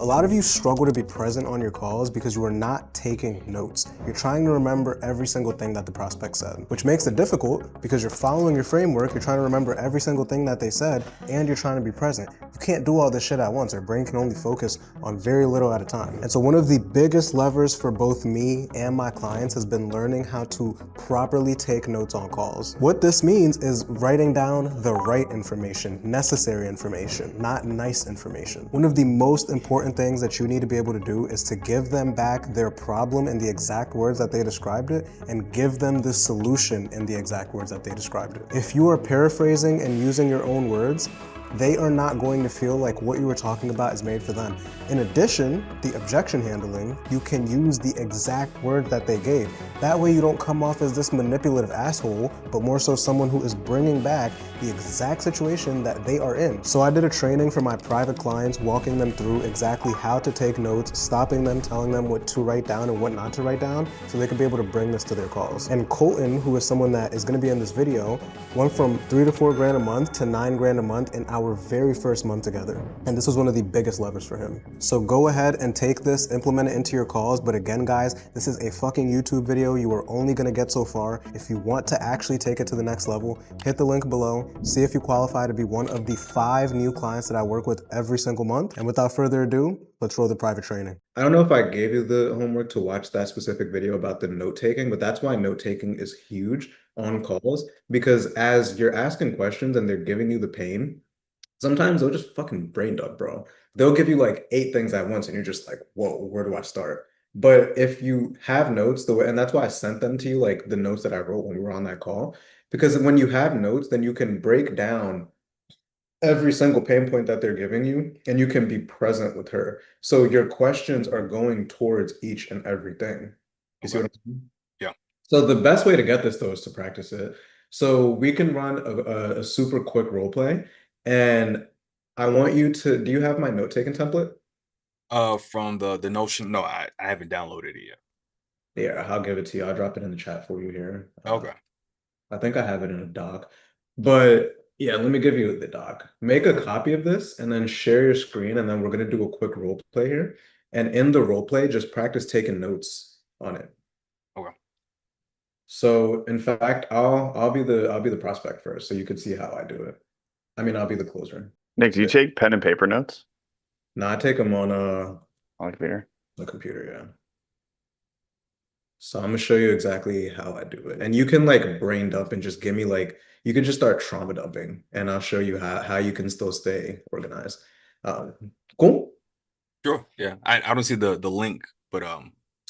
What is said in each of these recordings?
A lot of you struggle to be present on your calls because you are not taking notes. You're trying to remember every single thing that the prospect said, which makes it difficult because you're following your framework, you're trying to remember every single thing that they said, and you're trying to be present. You can't do all this shit at once. Our brain can only focus on very little at a time. And so one of the biggest levers for both me and my clients has been learning how to properly take notes on calls. What this means is writing down the right information, necessary information, not nice information. One of the most important things that you need to be able to do is to give them back their problem in the exact words that they described it, and give them the solution in the exact words that they described it. If you are paraphrasing and using your own words, they are not going to feel like what you were talking about is made for them. In addition, the objection handling, you can use the exact word that they gave. That way you don't come off as this manipulative asshole, but more so someone who is bringing back the exact situation that they are in. So I did a training for my private clients, walking them through exactly how to take notes, stopping them, telling them what to write down and what not to write down, so they could be able to bring this to their calls. And Colton, who is someone that is gonna be in this video, went from 3 to 4 grand a month to 9 grand a month in our very first month together. And this was one of the biggest levers for him. So go ahead and take this, implement it into your calls. But again, guys, this is a fucking YouTube video. You are only gonna get so far. If you want to actually take it to the next level, hit the link below, see if you qualify to be one of the 5 new clients that I work with every single month. And without further ado, let's roll the private training. I don't know if I gave you the homework to watch that specific video about the note taking, but that's why note taking is huge on calls, because as you're asking questions and they're giving you the pain, sometimes they'll just fucking brain dump, bro. They'll give you like 8 things at once and you're just like, whoa, where do I start? But if you have notes, the way, and that's why I sent them to you, like the notes that I wrote when we were on that call, because when you have notes, then you can break down every single pain point that they're giving you, and you can be present with her. So your questions are going towards each and everything. You see Okay. what I'm saying? Yeah. So the best way to get this though is to practice it. So we can run a super quick role play, and I want you to, do you have my note-taking template? From the Notion. No, I haven't downloaded it yet. Yeah, I'll give it to you. I'll drop it in the chat for you here. Okay. I think I have it in a doc, but yeah, let me give you the doc. Make a copy of this and then share your screen, and then we're gonna do a quick role play here. And in the role play, just practice taking notes on it. Okay. So in fact, I'll be the prospect first, so you can see how I do it. I mean, I'll be the closer. Nick, do you take pen and paper notes No, I take them on on the computer? the computer, yeah. So I'm gonna show you exactly how I do it. And you can like brain dump and just give me like, you can just start trauma dumping, and I'll show you how you can still stay organized. Cool? Sure. Yeah. I don't see the link, but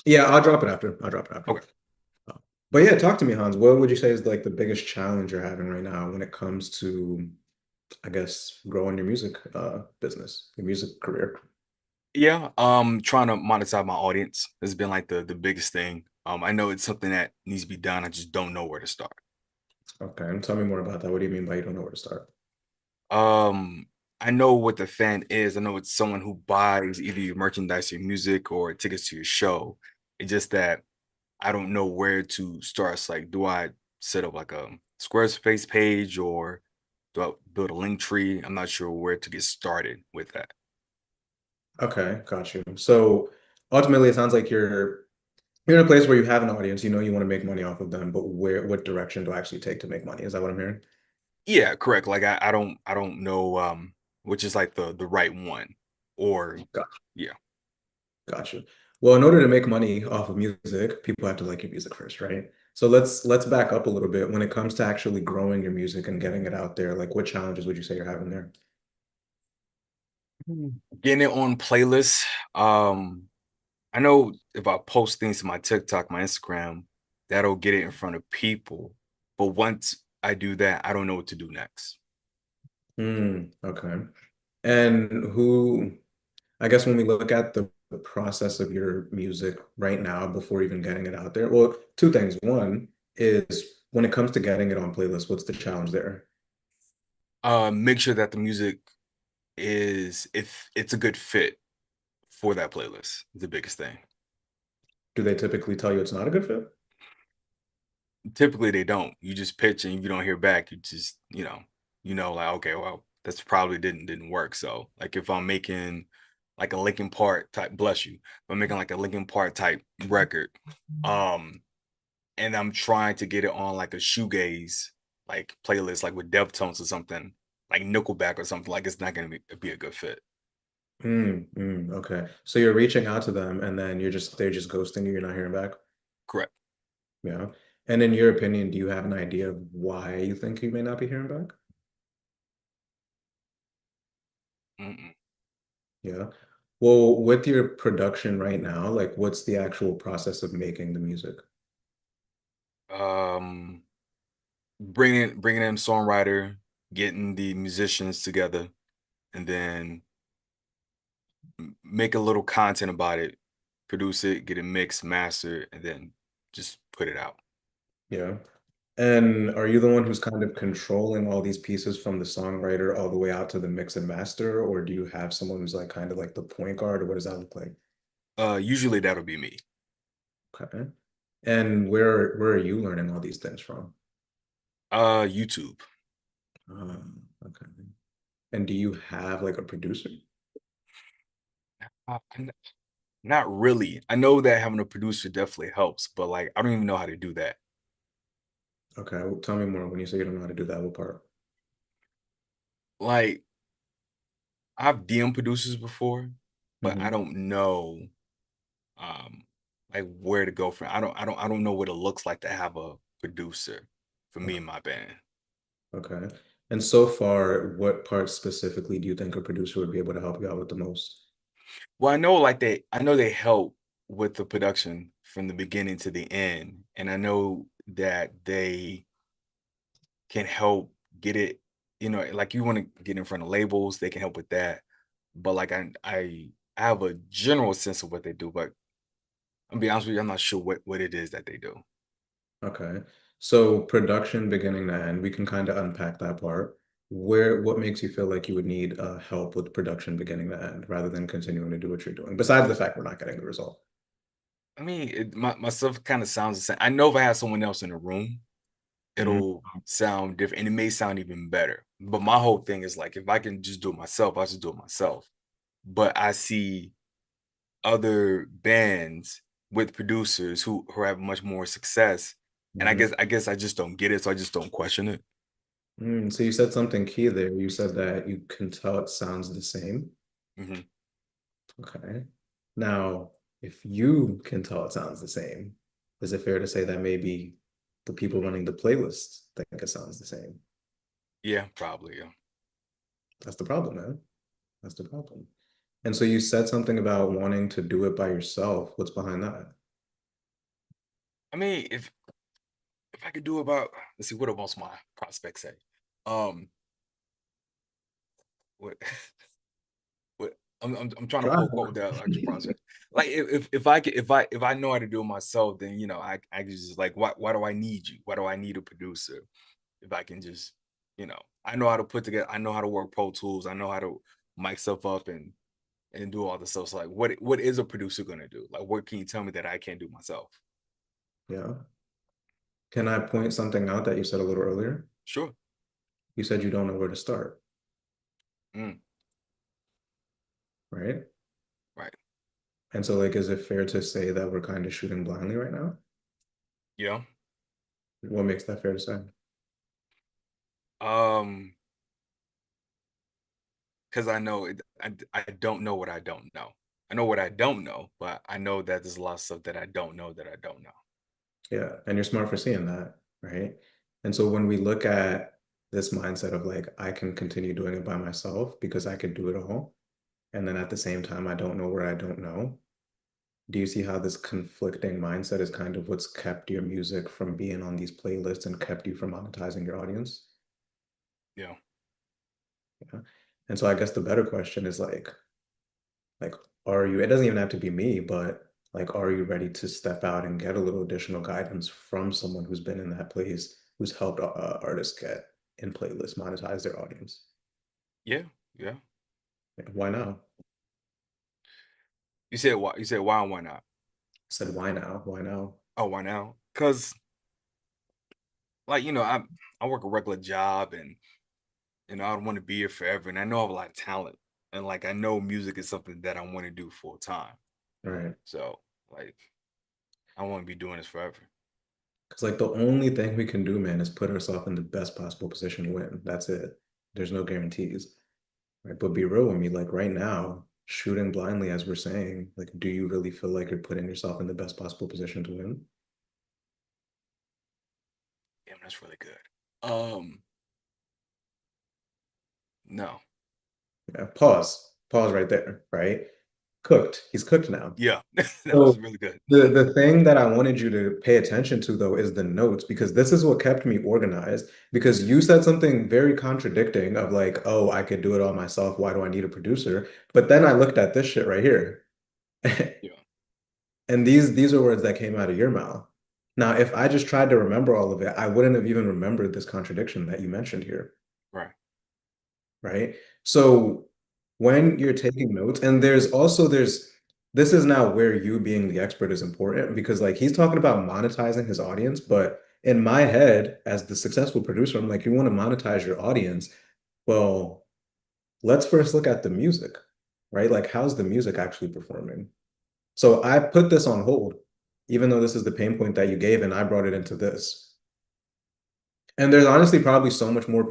Yeah, I'll drop it after. I'll drop it after. Okay. But yeah, talk to me, Hans. What would you say is like the biggest challenge you're having right now when it comes to, I guess, growing your music business, your music career? yeah. Trying to monetize my audience has been like the biggest thing. I know it's something that needs to be done. I just don't know where to start. Okay, and tell me more about that. What do you mean by you don't know where to start? I know what the fan is. I know it's someone who buys either your merchandise, your music, or tickets to your show. It's just that I don't know where to start. It's like, do I set up like a Squarespace page, or do I build a link tree? I'm not sure where to get started with that. Okay, got you. So ultimately, it sounds like you're in a place where you have an audience, you know you want to make money off of them, but what direction do I actually take to make money? Is that what I'm hearing? Yeah, correct. Like I don't know which is like the right one, or Gotcha. yeah. Gotcha. Well, in order to make money off of music, people have to like your music first, right? So let's back up a little bit. When it comes to actually growing your music and getting it out there, like what challenges would you say you're having there? Getting it on playlists. I know if I post things to my TikTok, my Instagram, that'll get it in front of people. But once I do that, I don't know what to do next. Okay. And I guess when we look at the process of your music right now before even getting it out there, well, 2 things. One is when it comes to getting it on playlists, what's the challenge there? Make sure that the music is, if it's a good fit for that playlist, the biggest thing. Do they typically tell you it's not a good fit? Typically they don't. You just pitch and if you don't hear back, you just, like, okay, well, that's probably didn't work. So like if I'm making like a Linkin Park type, bless you, I'm making like a Linkin Park type record. And I'm trying to get it on like a shoegaze like playlist, like with Deftones or something, like Nickelback or something. Like it's not gonna be a good fit. Okay. So you're reaching out to them and then they're just ghosting you, you're not hearing back? Correct. Yeah. And in your opinion, do you have an idea of why you think you may not be hearing back? Mm-mm. Yeah. Well, with your production right now, like what's the actual process of making the music? Um, bringing in songwriter, getting the musicians together, and then make a little content about it, produce it, get it mixed, mastered, and then just put it out. Yeah. And are you the one who's kind of controlling all these pieces from the songwriter all the way out to the mix and master, or do you have someone who's like kind of like the point guard, or what does that look like? Usually that'll be me. Okay. And where are you learning all these things from? YouTube. Okay. And do you have like a producer? I'm not really. I know that having a producer definitely helps, but like I don't even know how to do that. Okay, well, tell me more. When you say you don't know how to do that, what part? Like I've DM producers before, but I Hmm. don't know um like where to go from. I don't know what it looks like to have a producer for me Okay. and my band. Okay. And so far, what parts specifically do you think a producer would be able to help you out with the most? Well, I know they help with the production from the beginning to the end, and I know that they can help get it, like you want to get in front of labels, they can help with that. But like I have a general sense of what they do, but I'm be honest with you, I'm not sure what it is that they do. Okay. So production beginning to end, we can kind of unpack that part. What makes you feel like you would need help with production beginning to end rather than continuing to do what you're doing, besides the fact we're not getting the result? I mean, my stuff kind of sounds the same. I know if I have someone else in the room, Mhm. it'll sound different and it may sound even better. But my whole thing is like if I can just do it myself, I just do it myself. But I see other bands with producers who have much more success. And I Mhm. guess I just don't get it, so I just don't question it. So you said something key there. You said that you can tell it sounds the same. Hmm. Okay. Now, if you can tell it sounds the same, is it fair to say that maybe the people running the playlist think it sounds the same? Yeah, probably. Yeah. That's the problem, man. That's the problem. And so you said something about wanting to do it by yourself. What's behind that? I mean, if I could do about, let's see, what do most of my prospects say? Um, what what I'm trying to Try. pull quote with that actual prospect. Like if I could, if I know how to do it myself, then I can just like why do I need you? Why do I need a producer? If I can just, I know how to put together, I know how to work Pro Tools, I know how to mic stuff up and do all the stuff. So like what is a producer gonna do? Like what can you tell me that I can't do myself? Yeah. Can I point something out that you said a little earlier? Sure. You said you don't know where to start, Mm, right? right. And so, like, is it fair to say that we're kind of shooting blindly right now? Yeah. What makes that fair to say? Um, because I know I don't know what I don't know. I know what I don't know, but I know that there's a lot of stuff that I don't know that I don't know. Yeah, and you're smart for seeing that, right? And so when we look at this mindset of like, I can continue doing it by myself because I can do it all, and then at the same time, I don't know where I don't know. Do you see how this conflicting mindset is kind of what's kept your music from being on these playlists and kept you from monetizing your audience? Yeah. Yeah. And so I guess the better question is like, are you, it doesn't even have to be me, but like, are you ready to step out and get a little additional guidance from someone who's been in that place, who's helped artists get in playlists, monetize their audience? Yeah. Yeah. Like, why now? You said why? You said why and why not? I said, why now? Why now? Oh, why now? Because like I work a regular job and I don't want to be here forever, and I know I have a lot of talent, And like I know music is something that I want to do full time. Right. So like I want to be doing this forever. Because like the only thing we can do, man, is put ourselves in the best possible position to win. That's it. There's no guarantees. Right. But be real with me, like right now, shooting blindly as we're saying, like, do you really feel like you're putting yourself in the best possible position to win? Damn, that's really good. No. Yeah. Pause right there, right? Cooked. He's cooked now. Yeah, that So was really good. the thing that I wanted you to pay attention to though is the notes, because this is what kept me organized. Because you said something very contradicting of like, oh, I could do it all myself. Why do I need a producer? But then I looked at this shit right here. Yeah. And these are words that came out of your mouth. Now, if I just tried to remember all of it, I wouldn't have even remembered this contradiction that you mentioned here. Right. Right? So when you're taking notes, and there's this is now where you being the expert is important, because like he's talking about monetizing his audience, but in my head, as the successful producer, I'm like, you want to monetize your audience. Well, let's first look at the music, right? Like, how's the music actually performing? So I put this on hold, even though this is the pain point that you gave, and I brought it into this. And there's honestly probably so much more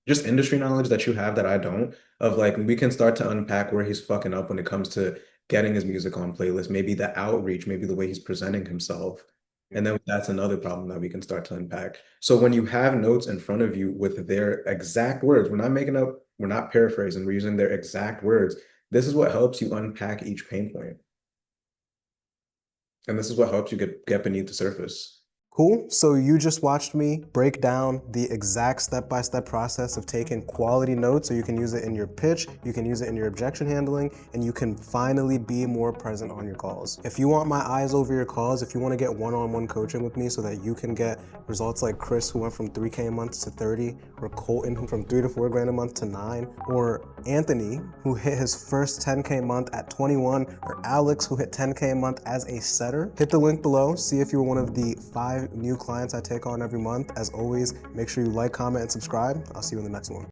just industry knowledge that you have that I don't, of like we can start to unpack where he's fucking up when it comes to getting his music on playlists, maybe the outreach, maybe the way he's presenting himself. And then that's another problem that we can start to unpack. So when you have notes in front of you with their exact words, we're not making up, we're not paraphrasing, we're using their exact words. This is what helps you unpack each pain point. And this is what helps you get beneath the surface. Cool. So you just watched me break down the exact step-by-step process of taking quality notes so you can use it in your pitch, you can use it in your objection handling, and you can finally be more present on your calls. If you want my eyes over your calls, if you want to get one-on-one coaching with me so that you can get results like Chris, who went from 3K a month to 30, or Colton, who from 3 to 4 grand a month to 9, or Anthony, who hit his first 10K a month at 21, or Alex, who hit 10K a month as a setter, hit the link below, see if you're one of the 5 new clients I take on every month. As always, make sure you like, comment, and subscribe. I'll see you in the next one.